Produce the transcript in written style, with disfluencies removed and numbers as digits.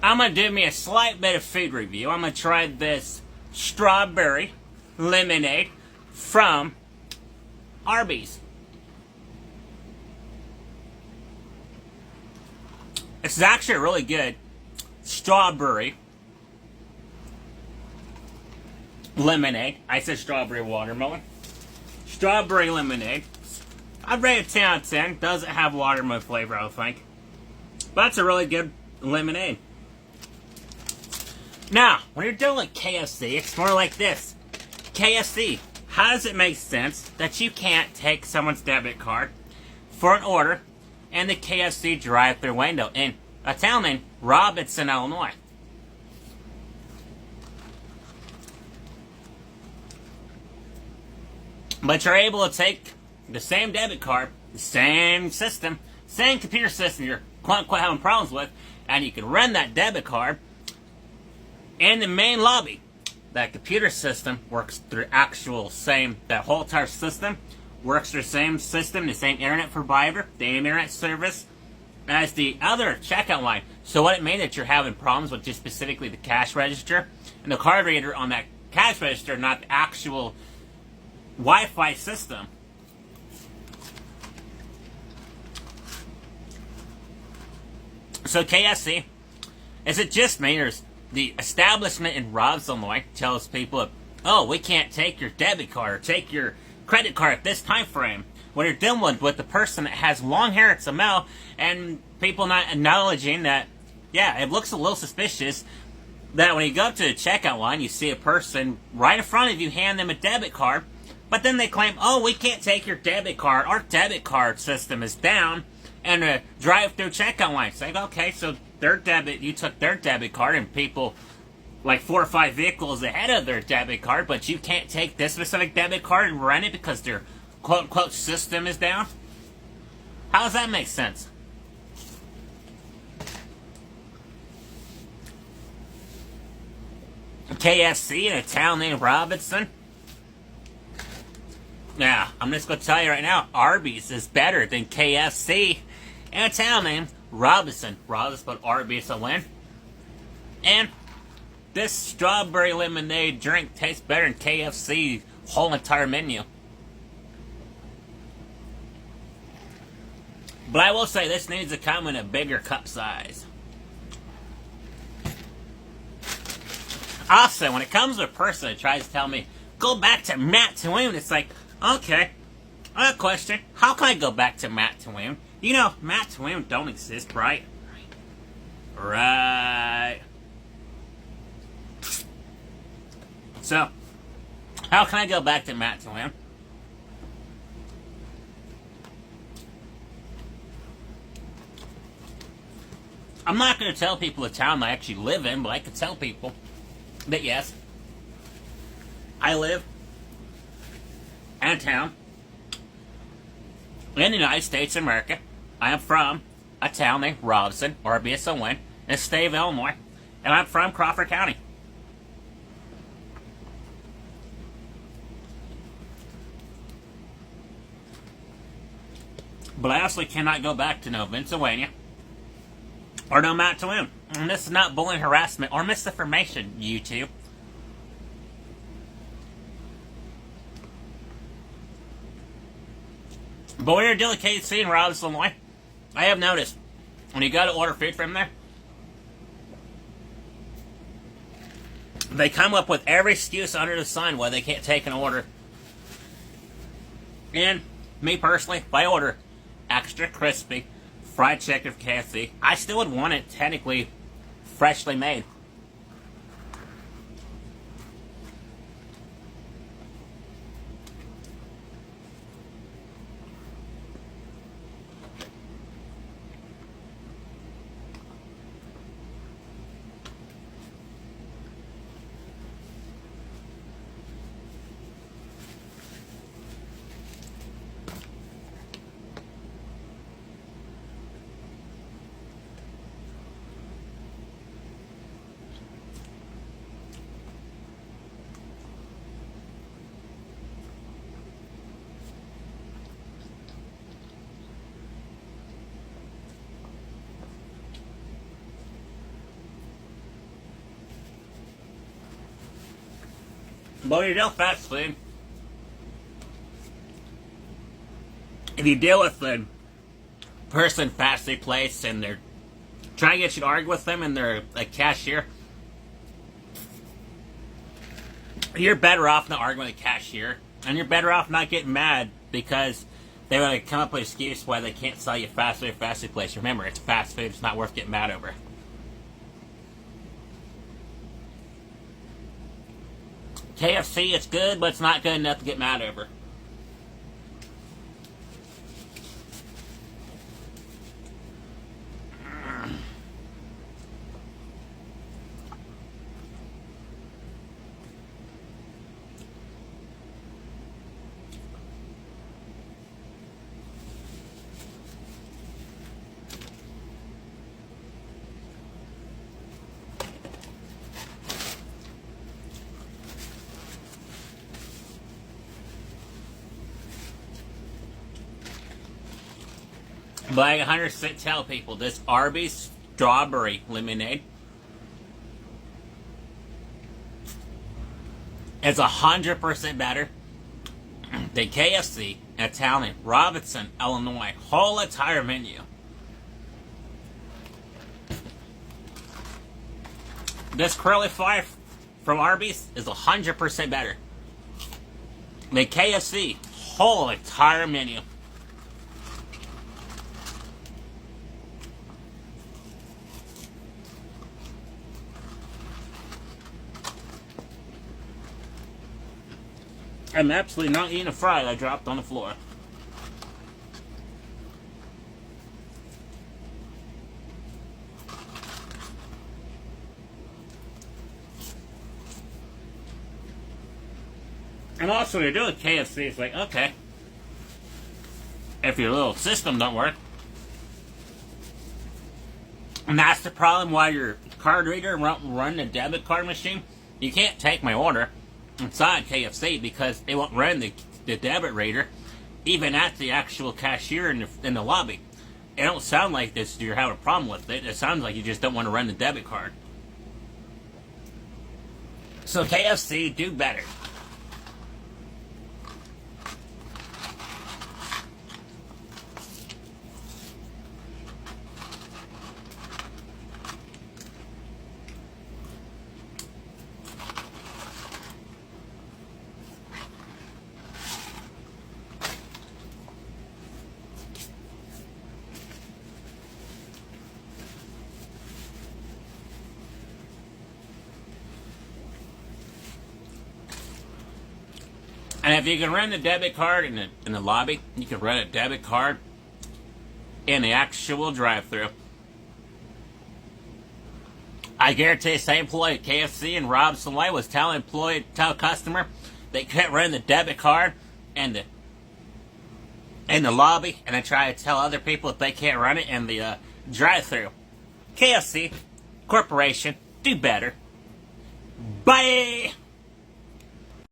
I'm going to do me a slight bit of food review. I'm going to try this strawberry lemonade from Arby's. This is actually a really good strawberry lemonade. I said strawberry watermelon. Strawberry lemonade. I'd rate it 10 out of 10. Doesn't have watermelon flavor, I don't think. But it's a really good lemonade. Now, when you're doing like KFC, it's more like this. KFC, how does it make sense that you can't take someone's debit card for an order in the KFC drive-thru window in a town named Robinson, Illinois? But you're able to take the same debit card, the same system, same computer system you're quite having problems with, and you can run that debit card in the main lobby. That computer system works through that whole entire system works through the same system, the same internet provider, the same internet service as the other checkout line. So what it means that you're having problems with just specifically the cash register and the card reader on that cash register, not the actual Wi-Fi system. So KFC, is it just me, or the establishment in Robinson, Illinois tells people, oh, we can't take your debit card or take your credit card at this time frame, when you're dealing with the person that has long hair, it's a male, and people not acknowledging that, yeah, it looks a little suspicious that when you go up to the checkout line, you see a person right in front of you hand them a debit card, but then they claim, oh, we can't take your debit card, our debit card system is down, and a drive-through checkout line. It's like, okay, so you took their debit card, and people like 4 or 5 vehicles ahead of their debit card, but you can't take this specific debit card and run it because their quote-unquote system is down? How does that make sense? KFC in a town named Robinson? Yeah, I'm just going to tell you right now, Arby's is better than KFC in a town named Robinson. Robinson, but Arby's a win. And this strawberry lemonade drink tastes better than KFC's whole entire menu. But I will say this needs to come in a bigger cup size. Also, when it comes to a person that tries to tell me, go back to Matt Twain, it's like, okay, I have a question. How can I go back to Matt Twain? You know, Matt Twain don't exist, right? Right. So, how can I go back to Matt Twain? I'm not going to tell people the town I actually live in, but I can tell people that yes, I live in a town in the United States of America. I am from a town named Robinson, Arby, in the state of Illinois, and I'm from Crawford County. But I also cannot go back to no Pennsylvania or no Matt Twain. And this is not bullying, harassment, or misinformation, YouTube. But when you're dealing with KFC in Robinson, Illinois, I have noticed when you go to order food from there, they come up with every excuse under the sun why they can't take an order. And me personally, if I order extra crispy fried chicken from KFC, I still would want it technically freshly made. But when you deal with fast food, if you deal with the person fast food place and they're trying to get you to argue with them and they're a cashier, you're better off not arguing with a cashier, and you're better off not getting mad because they want to come up with an excuse why they can't sell you fast food place. Remember, it's fast food. It's not worth getting mad over. KFC, it's good, but it's not good enough to get mad over. But I 100% tell people this Arby's strawberry lemonade is 100% better than KFC, Italian, Robinson, Illinois, whole entire menu. This curly fry from Arby's is 100% better than KFC, whole entire menu. I'm absolutely not eating a fry that I dropped on the floor. And also, when you're doing KFC, it's like, okay, if your little system don't work, and that's the problem why your card reader won't run the debit card machine, you can't take my order inside KFC because they won't run the debit reader even at the actual cashier in the lobby. It don't sound like this you're having a problem with it. It sounds like you just don't want to run the debit card. So KFC, do better. And if you can run the debit card in the lobby, you can run a debit card in the actual drive-thru. I guarantee the same employee at KFC and Robinson Way was tell customer they couldn't run the debit card in the lobby, and then try to tell other people if they can't run it in the drive-thru. KFC Corporation, do better. Bye.